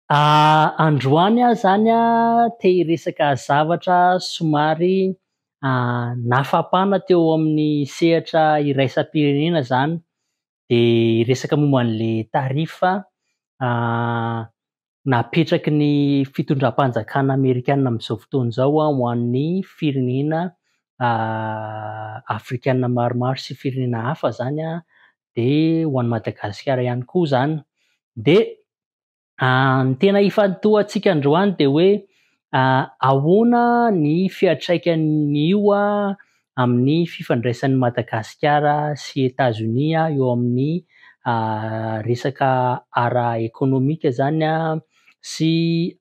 Androany zany te hiresaka zavatra somary nafapana teo amin'ny sehatra iraisam-pirenena zany, de resaka momba an'le tarifa napetraky ny fitondram-panjakana Amerikanina am'zao fotoana zao ho an'ny firenena afrikanina maromaro sy firenena hafa zany de ho an'i Madagasikara ihany koa zany. De ny tena ifantohantsika androany de hoe ahoana ny fiantraikan'io amin'ny fifandraisan'i Madagasikara sy États-Unis eo amin'ny resaka ara-ekônômika zany sy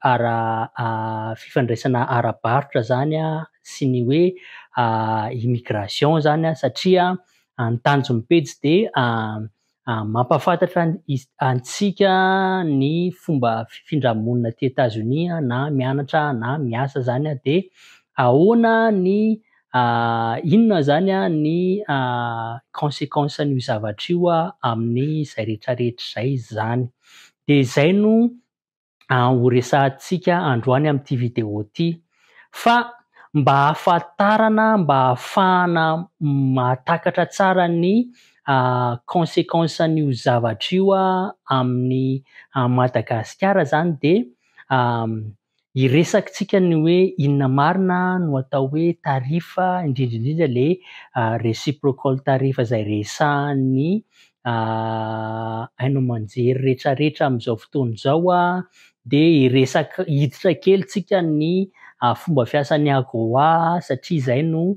fifandraisana ara-barotra zany sy ny hoe immigration zany satria ny tanjon'ny pejy de mampafantatra antsika ny fomba fifindra-monina aty États-Unis na mianatra na miasa zany de ahoana ny inona zany ny conséquence-n'io zavatra io amin'ny zay rehetrarehetra zay zany. De zay no ho resahantsika androany am'ty vidéo ty, fa mba ahafantarana, mba ahafahana mahatakatra tsara ny conséquence-n'io zavatra io amin'ny Madagasikara zany de hiresakitsika ny hoe inona marina no atao hoe tarifa indrindrandrindra le reciprocal tarifa zay resahan'ny haino aman-jery rehetrarehetra am'zao fotoana zao de hiditra kely tsika ny fomba fiasan'ny AGOA satria zay no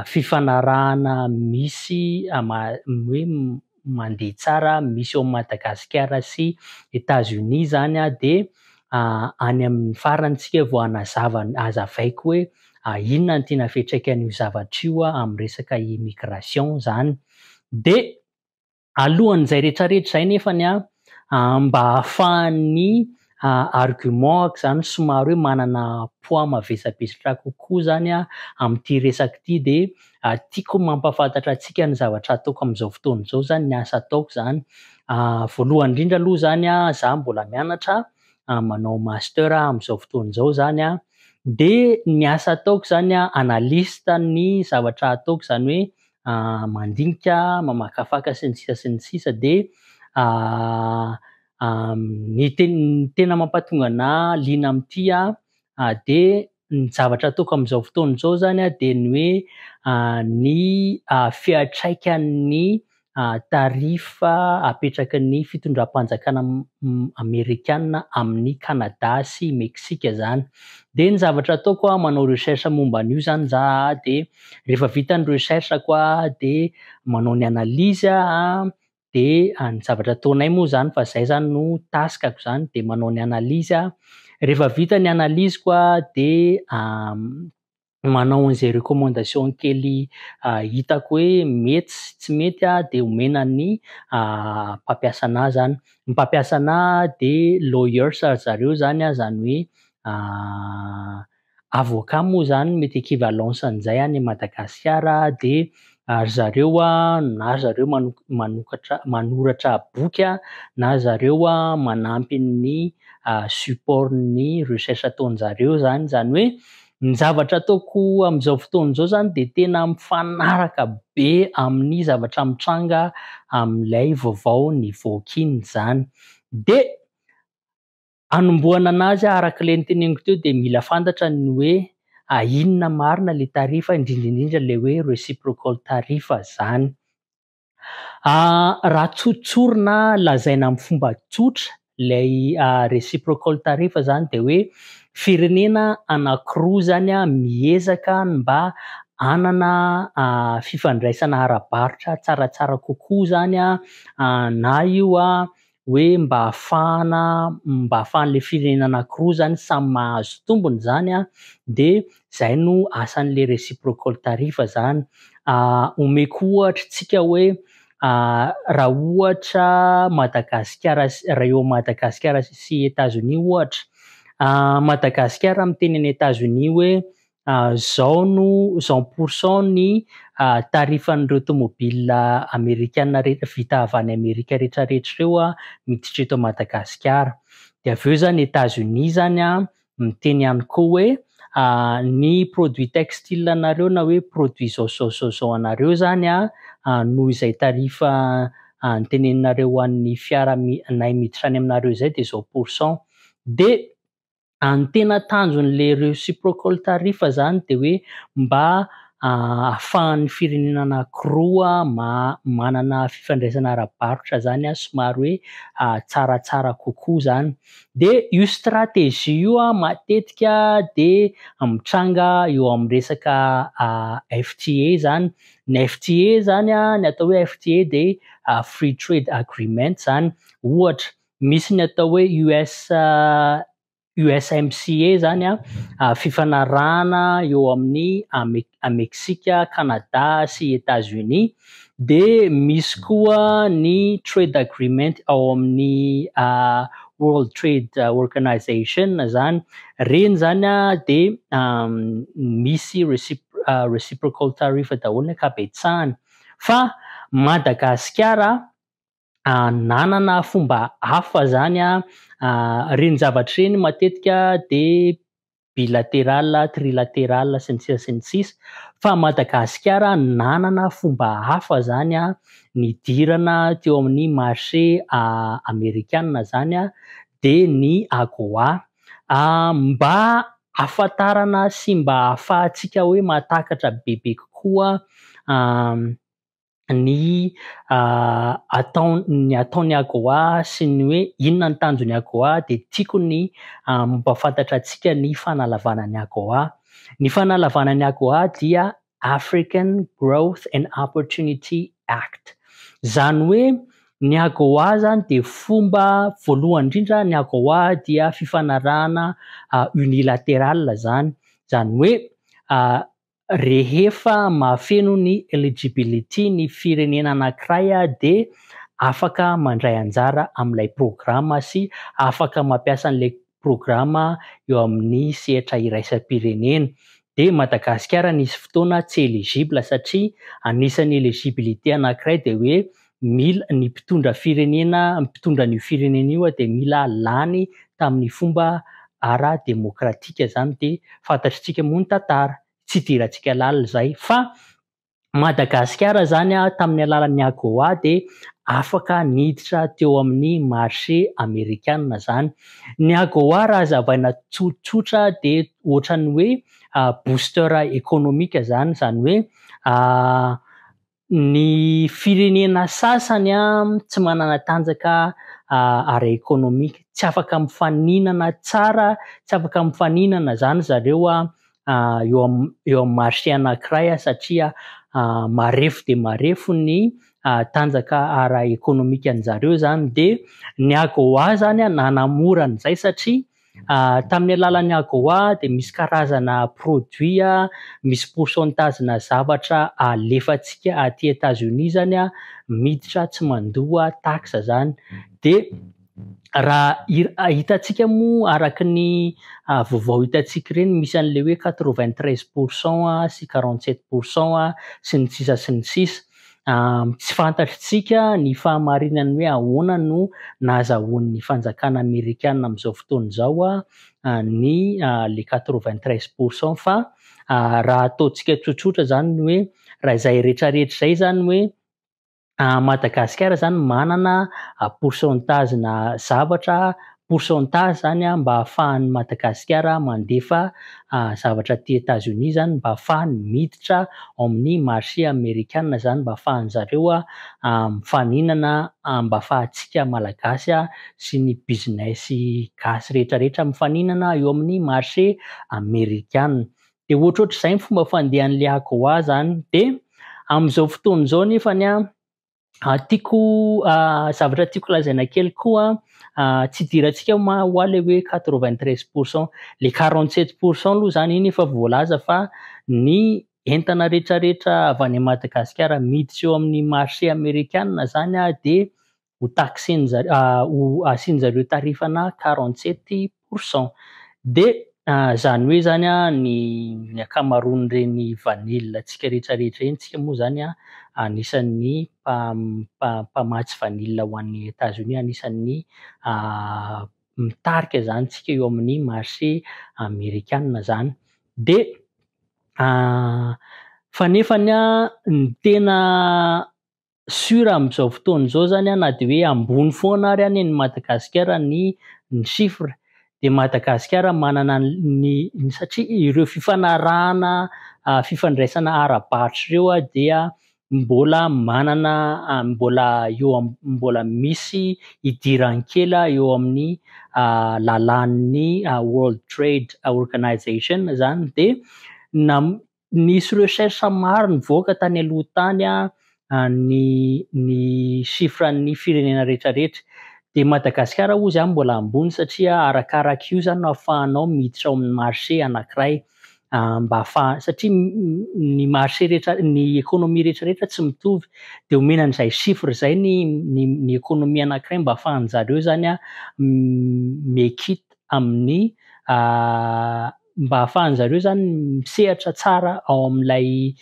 fifanarahana misy hoe mandeha tsara misy eo Madagasikara sy États-Unis zany de any amin'ny farantsika vao hazavaiko hoe inona ny tena fiantraikan'io zavatra io amin'ny resaka immigration zany. De alohan'izay rehetrarehetra zay nefany mba ahafahan'ny argument zany somary hoe manana poids mavesabesatra kokoa zany am'ty resaky ty de tiako mampafantatra antsika ny zavatra ataoko am'zao fotoana zao zany, ny asa ataoko zany. Voalohany indrindra aloha zany za mbola mianatra manao master am'zao fotoana zao zany de ny asa ataoko zany analyste ny zavatra ataoko zany hoe mandinika, mamakafaka sy ny sisa de ny tena mampatonga anahy liana am'ty de ny zavatra ataoko am'zao fotoana zao zany de ny hoe ny fiantraikan'ny tarifa apetrakin'ny fitondram-panjakana Amerikanina amin'ny Canada sy Meksika zany. De ny zavatra ataoko manao recherche momba an'io zany za de rehefa vita ny recherche-ko de manao ny analyse de ny zavatra ataonay moa zany fa zay zany no taskako zany de manao ny analyse rehefa vita ny analyse-ko de manao an'izay recommandation kely hitako hoe mety sy tsy mety de omena ny mpampiasa anahy zany. Ny mpampiasa anahy de lawyers zareo zany zany hoe avocat moa zany mety équivalence an'izay any Madagasikara de zareo na zareo manoratra boky na zareo manampy ny support-ny recherche ataon'zareo zany hoe ny zavatra ataoko am'zao fotoana zao zany de tena mifanaraka be amin'ny zavatra mitranga am'ilay vaovao nivoaka iny zany. De hanombohana anazy arak'ilay noteneniko teo de mila fantatra ny hoe inona marina le tarifa indrindrandrindra le hoe reciprocal tarifa zany. Raha tsotsorina lazaina amin'ny fomba tsotra lay reciprocal tarifa zany de hoe firenena anankiroa zany miezaka mba hanana fifandraisana ara-barotra tsaratsara kokoa zany na io hoe mba ahafahan'le firenena anankiroa zany samy mahazo tombony zany de zay no asan'le reciprocal tarifa zany. Omeko ohatra tsika hoe raha ohatra raha eo Madagasikara sy États-Unis ohatra, Madagasikara miteny an'i États-Unis hoe 100% ny tarifan'ireo tomobila amerikanina rehetra vita avy any Amerika rehetrarehetra ireo miditra eto Madagasikara. Dia avy eo zany États-Unis zany miteny ihany koa hoe ny produit textile anareo na hoe produit zao anareo zany noho izay tarifa niteneninareo ho an'ny fiara nay miditra any aminareo zay de zao pourcent. De ny tena tanjon'le reciprocal tarifa zany de hoe mba ahafahan'ny firenena anankiroa manana fifandraisana ara-barotra zany somary hoe tsaratsara kokoa zany. De io stratégie io matetika de mitranga eo amin'ny resaka FTA zany. Ny FTA zany ny atao hoe FTA de free trade agreement zany. Ohatra misy ny atao hoe USMCA zany fifanarahana eo amin'ny Meksika, Canada sy États-Unis. De misy koa ny trade agreement ao amin'ny World Trade Organization zany. Reny zany de misy reciprocal tariff daholo ny ankabetsahany. Fa Madagasikara nanana fomba hafa zany reny zavatra reny matetika de bilateral, trilateral sy ny sisa. Fa Madagasikara nanana fomba hafa zany nidirana teo amin'ny marché amerikanina zany de ny AGOA mba ahafantarana sy mba ahafahantsika hoe mahatakatra bebe kokoa ny ataony AGOA sy ny hoe inona ny tanjon'ny AGOA de tiako ny mampafantatra antsika ny fanalavana ny AGOA. Ny fanalavana ny AGOA dia African Growth and Opportunity Act. Zany hoe ny AGOA zany de fomba voalohany indrindra ny AGOA dia fifanarahana unilateral zany. Zany hoe rehefa mahafeno ny eligibility ny firenena anankiray de afaka mandray anjara amin'ilay programa sy afaka mampiasa an'ilay programa eo amin'ny sehatra iraisam-pirenena. De Madagasikara nisy fotoana tsy eligible satria anisan'ny eligibilité anankiray de hoe mila ny mpitondra ny firenena io de mila lany tamin'ny fomba ara-demokratika zany. De fantatritsika moa ny tantara, tsy idirantsika lalina zay. Fa Madagasikara zany tamin'ny alalan'ny AGOA de afaka niditra teo amin'ny marché amerikanina zany. Ny AGOA raha zavaina tsotsotra de ohatran'ny hoe booster économique zany. Zany hoe ny firenena sasany tsy manana tanjaka ara-économique, tsy afaka mifaninana tsara, tsy afaka mifaninana zany zareo eo amin'ny marché anankiray satria marefo de marefo ny tanjaka ara-économique an'zareo zany. De ny AGOA zany nanamora an'izay satria tamin'ny alalan'ny AGOA de misy karazana produit, misy pourcentage-na zavatra alefantsika aty États-Unis zany miditra tsy mandoa taxe zany. De raha hitantsika moa araky ny vaovao hitantsika reny misy an'le hoe 93% sy 47% sy ny sisa sy ny sisa. Tsy fantatritsika ny fahamarinany hoe ahoana no nahazahoan'ny fanjakana amerikanina amin'izao fotoana zao ny le 93%. Fa raha ataontsika tsotsotra zany hoe raha izay rehetrarehetra zay zany hoe Madagasikara zany manana pourcentage-na zavatra, pourcentage zany mba ahafahan'ny Madagasikara mandefa zavatra aty États-Unis zany, mba ahafahany miditra amin'ny marché amerikanina zany, mba ahafahan'zareo mifaninana, mba ahafahantsika malagasy sy ny business gasy rehetrarehetra mifaninana eo amin'ny marché amerikanina. De ohatrohatr'izay ny fomba fandehan'le AGOA zany. De amin'izao fotoana izao nefany zavatra tiako lazaina kely koa tsy idirantsika ho le hoe 93%, le 47% aloha zany iny efa voalaza fa ny entana rehetrarehetra avy any Madagasikara miditra eo amin'ny marché amerikanina zany de ho taxen'zareo, ho asian'zareo tarifana 47%. De Zany hoe zany ny akamaroan'ireny vanille tsika rehetrarehetra eny tsika moa zany anisan'ny mpamatsy vanille ho an'ny États-Unis, anisan'ny mitarika zany tsika eo amin'ny marché amerikanina zany. De fa nefany ny tena sûr amin'izao fotoana izao zany na de hoe ambony foana ary any Madagasikara ny chiffre, de Madagasikara manana ny satria ireo fifanarahana fifandraisana ara-bahatra ireo dia mbola manana mbola misy idirany kely eo amin'ny lalan'ny World Trade Organization zany. De nisy recherche maro nivoaka tany aloha tany ny chiffre-ny firenena rehetrarehetra, de Madagasikara hoy zany mbola ambony satria arakaraka io zany no ahafahanao miditra ao amin'ny marché anankiray mba satria ny marché rehetra, ny économie rehetrarehetra tsy mitovy, de omena an'izay chiffre zay ny économie anankiray mba ahafahan zareo zany miekita amin'ny mba ahafahan zareo zany misehatra tsara ao amin'ilay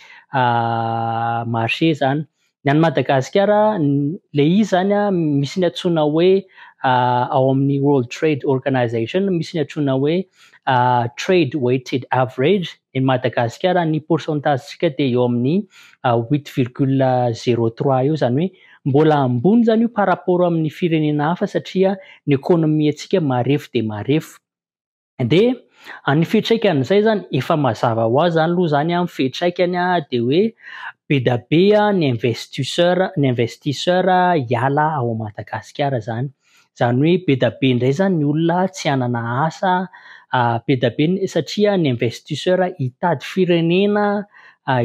marché zany. Ny an'ny Madagasikara le izy zany misy ny antsoina hoe ao amin'ny World Trade Organization misy ny antsoina hoe trade weighted average. Ny Madagasikara ny pourcentage-tsika de eo amin'ny 8,03 eo, zany hoe mbola ambony zany io par rapport amin'ny firenena hafa satria ny économie antsika marefo de marefo. De ny fiantraikan'izay zany efa mazava ho azy zany aloha zany amin'ny fiantraikany de hoe be da be ny investisseur hiala ao Madagasikara zany. Zany hoe be da be indray zany ny olona tsy hanana asa, be da be satria ny investisseur hitady firenena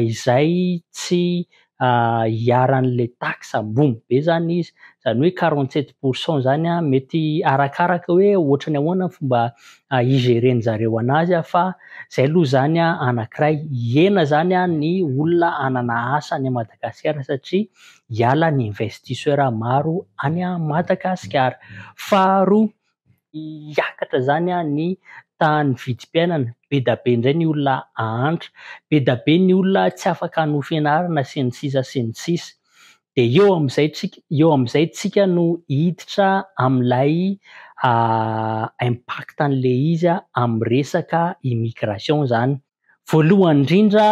izay tsy hiaran'le taxe ambony be zany izy, zany hoe 47% zany mety arakaraka hoe ohatrany ahoana fomba igeren'zareo anazy fa zay aloha zany anankiray hena zany ny olona hanana asa any Madagasikara satria hiala ny investisseur maro any Madagasikara. Faharoa, hiakatra zany ny tahan'ny vidim-piainana, be da be indray ny olona ahantra, be da be ny olona tsy afaka hanohy fianarana sy ny sisa sy ny sisa. De eo amin'izay tsika no hiditra amin'ilay impact an'le izy amin'ny resaka immigration zany. Voalohany indrindra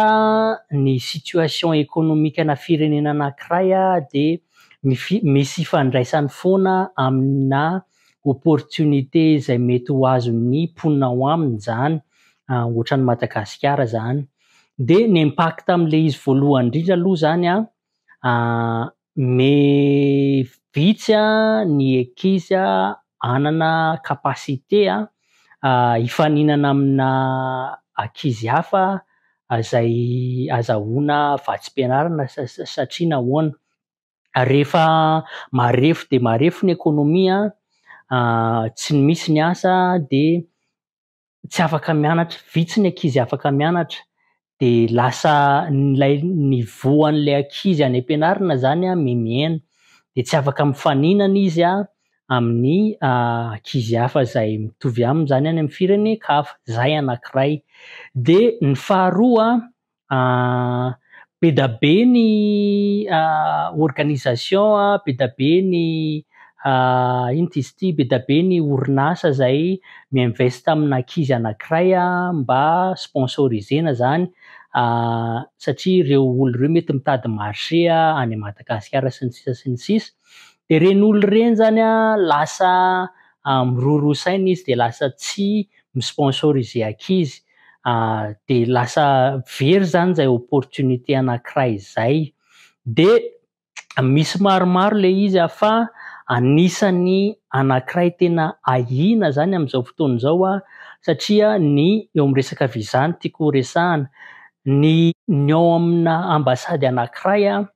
ny situation économique-na firenena anankiray de misy ifandraisany foana amina opportunité izay mety ho azon'ny mponina ao aminy zany, ohatran'ny Madagasikara zany. De ny impact amin'le izy voalohany indrindra aloha zany vitsy ny ankizy hanana capacité hifaninana amina ankizy hafa izay azahoana vatsim-pianarana satria nahoana rehefa marefo de marefo ny économie tsy misy ny asa de tsy afaka mianatra, vitsy ny ankizy afaka mianatra, de lasa ny voan'le ankizy any am-pianarana zany mihena, de tsy afaka mifaninana izy amin'ny ankizy hafa izay mitovy aminy zany any amin'ny firenen-kafa, zay anankiray. De ny faharoa be da be ny organisation, be da be ny ino ty izy ty, be da be ny orinasa izay mi-investe amina ankizy anankiray mba sponsorisena zany satria ireo olo ireo mety mitady marché any Madagasikara sy ny sisa sy ny sisa, de reny olo reny zany lasa miroro-saina izy de lasa tsy mi-sponsoriser ankizy, de lasa very zany zay opportunité anankiray zay. De misy maromaro le izy fa anisany anankiray tena ahina zany amin'izao fotoana izao satria ny eo amin'ny resaka visa ny tiako resahana, ny ao amina ambasady anankiray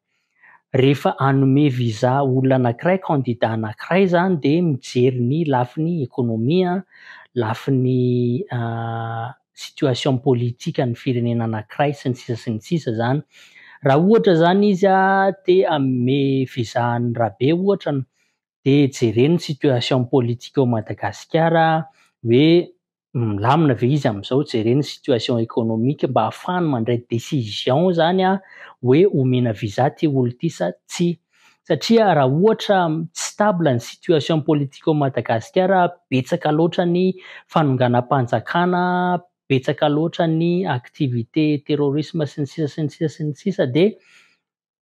rehefa hanome visa olona anankiray, candidat anankiray zany de mijery ny lafiny économie, lafiny situation politique ny firenena anankiray sy ny sisa zany. Raha ohatra zany izy te hanome visa ny rabe ohatra de jereny situation politique ao Madagasikara hoe milamina ve izy amin'izao jereny situation économique mba ahafahany mandray décision zany hoe omena visa ty olo ty sa tsy. Satria raha ohatra tsy stable ny situation politique au Madagasikara, betsaka loatra ny fanonganam-panjakana, betsaka loatra ny activité terrorisme sy ny sisa de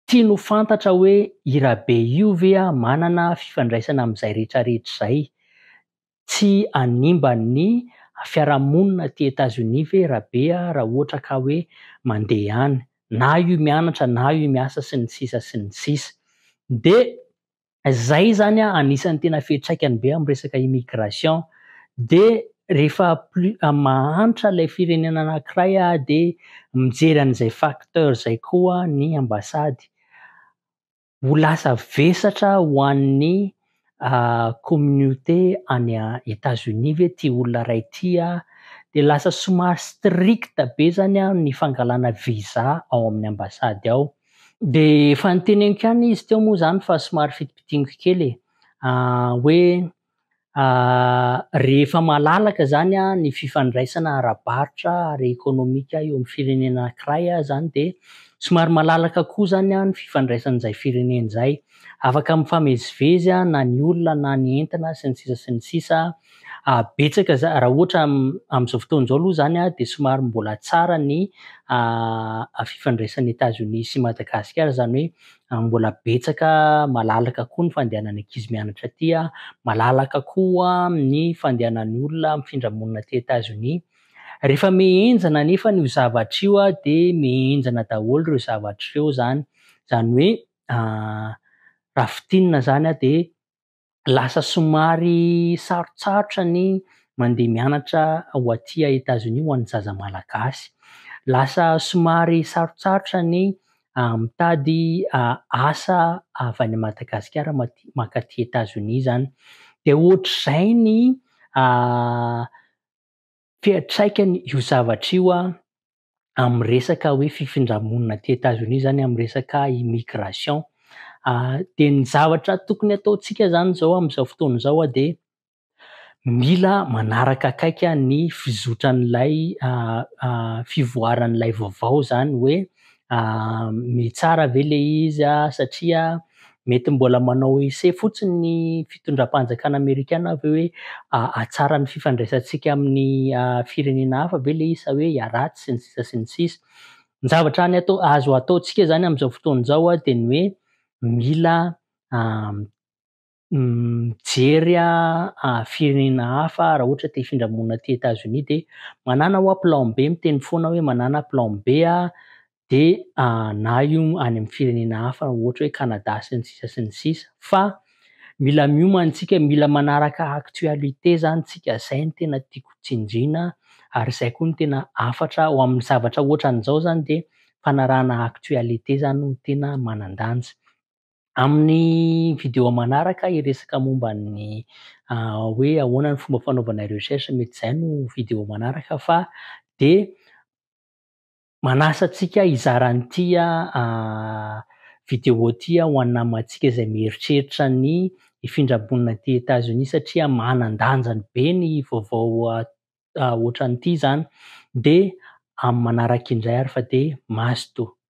tiany ho fantatra hoe i Rabe io ve manana fifandraisana amin'izay rehetrarehetra zay. Tsy hanimba ny fiarahamonina ty États-Unis ve Rabe raha ohatra ka hoe mandeha any, na io mianatra na io miasa sy ny sisa sy ny sisa. De zay zany anisan'ny tena fiantraikany be amin'ny resaka immigration. De rehefa mahantra ilay firenena anankiray de mijery an'izay facteur zay koa ny ambasady. Ho lasa vesatra ho an'ny communauté any États-Unis ve ty olona ray ty de lasa somary strict be zany ny fangalana visa ao amin'ny ambasady ao. De efa noteneniko ihany izy teo moa zany fa somary fitipitianiko kely hoe rehefa malalaka zany ny fifandraisana ara-barotra ara-économique eo amin'ny firenena anankiray zany de somary malalaka koa zany ny fifandraisan'izay firenena zay. Afaka mifamezivezy na ny olona na ny entana sy ny sisa. Betsaka raha ohatra amin'izao fotoana izao aloha zany de somary mbola tsara ny fifandraisan'ny États-Unis sy Madagasikara zany hoe mbola betsaka malalaka koa ny fandehanan'ny ankizy mianatra aty, malalaka koa ny fandehanan'ny olona mifindra monina aty États-Unis. Rehefa mihenjana nefa io zavatra io de mihenjana daholo ireo zavatra ireo zany. Zany hoe raha fitinina zany de lasa somary sarotsarotra ny mandeha mianatra ho aty États-Unis ho an'ny zaza malagasy. Lasa somary sarotsarotra ny mitady asa avy any Madagasikara mankaty États-Unis zany. De ohatr'izay ny fiantraikany io zavatra io amin'ny resaka hoe fifindra-monina aty États-Unis zany amin'ny resaka immigration. De ny zavatra tokony ataontsika zany zao amin'izao fotoana izao de mila manaraka akaiky ny fizotran'ilay fivoaran'ilay vaovao zany hoe metsara ve le izy satria mety mbola manao essai fotsiny ny fitondram-panjakana Amerikana ve hoe hatsara ny fifandraisantsika amin'ny firenena hafa ve le izy sa hoe hiaratsy sy ny sisa sy ny sisa. Ny zavatra azo ataontsika zany amin'izao fotoana izao de ny hoe mila mijery firenena hafa raha ohatra te hifindra monina aty États-Unis de manana plan B, miteny foana hoe manana plan B de na io any amin'ny firenena hafa ohatra hoe Canada sy ny sisa sy ny sisa. Fa mila miomana antsika, mila manaraka actualité zany tsika, zay no tena tiako tsinjina ary zay koa no tena hafatra ho amin'ny zavatra ohatra an'izao zany de fanarahana actualité zany no tena manan-danja. Amin'ny vidéo manaraka hiresaka momba ny hoe ahoana ny fomba fanaovana recherche mety zay no vidéo manaraka fa de manasa antsika hizara an'ity vidéo ty ho an'ny namantsika izay mieritreritra ny hifindra-monina aty États-Unis satria manan-danja be ny vaovao ohatran'ity zany de amin'ny manaraka indray ary fa de maso to.